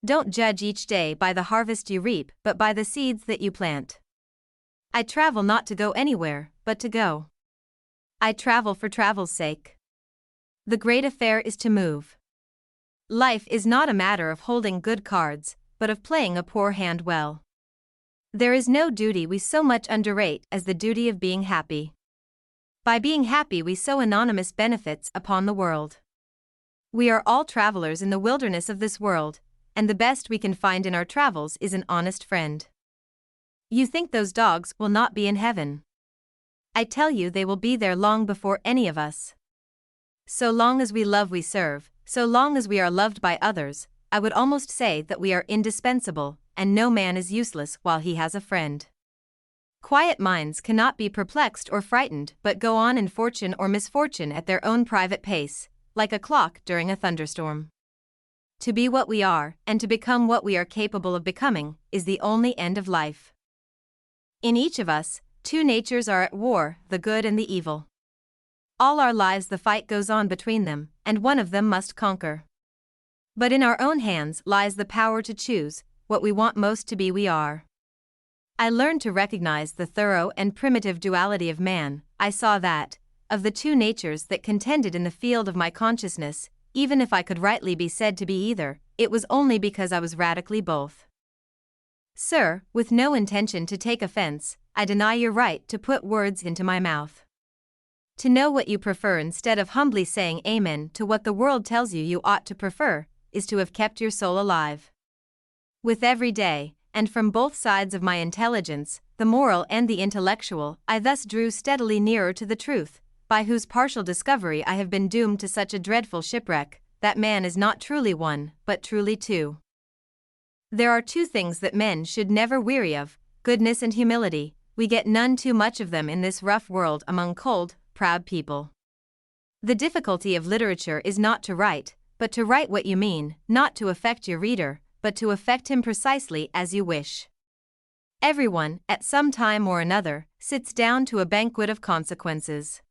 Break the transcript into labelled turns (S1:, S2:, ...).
S1: Don't judge each day by the harvest you reap, but by the seeds that you plant. I travel not to go anywhere, but to go. I travel for travel's sake. The great affair is to move. Life is not a matter of holding good cards, but of playing a poor hand well. There is no duty we so much underrate as the duty of being happy. By being happy we sow anonymous benefits upon the world. We are all travelers in the wilderness of this world, and the best we can find in our travels is an honest friend. You think those dogs will not be in heaven? I tell you they will be there long before any of us. So long as we love we serve, so long as we are loved by others, I would almost say that we are indispensable, and no man is useless while he has a friend. Quiet minds cannot be perplexed or frightened but go on in fortune or misfortune at their own private pace, like a clock during a thunderstorm. To be what we are, and to become what we are capable of becoming, is the only end of life. In each of us, two natures are at war, the good and the evil. All our lives the fight goes on between them, and one of them must conquer. But in our own hands lies the power to choose what we want most to be we are. I learned to recognize the thorough and primitive duality of man. I saw that, of the two natures that contended in the field of my consciousness, even if I could rightly be said to be either, it was only because I was radically both. Sir, with no intention to take offense, I deny your right to put words into my mouth. To know what you prefer instead of humbly saying amen to what the world tells you ought to prefer, is to have kept your soul alive. With every day, and from both sides of my intelligence, the moral and the intellectual, I thus drew steadily nearer to the truth, by whose partial discovery I have been doomed to such a dreadful shipwreck, that man is not truly one, but truly two. There are two things that men should never weary of, goodness and humility. We get none too much of them in this rough world among cold, proud people. The difficulty of literature is not to write, but to write what you mean, not to affect your reader, but to affect him precisely as you wish. Everyone, at some time or another, sits down to a banquet of consequences.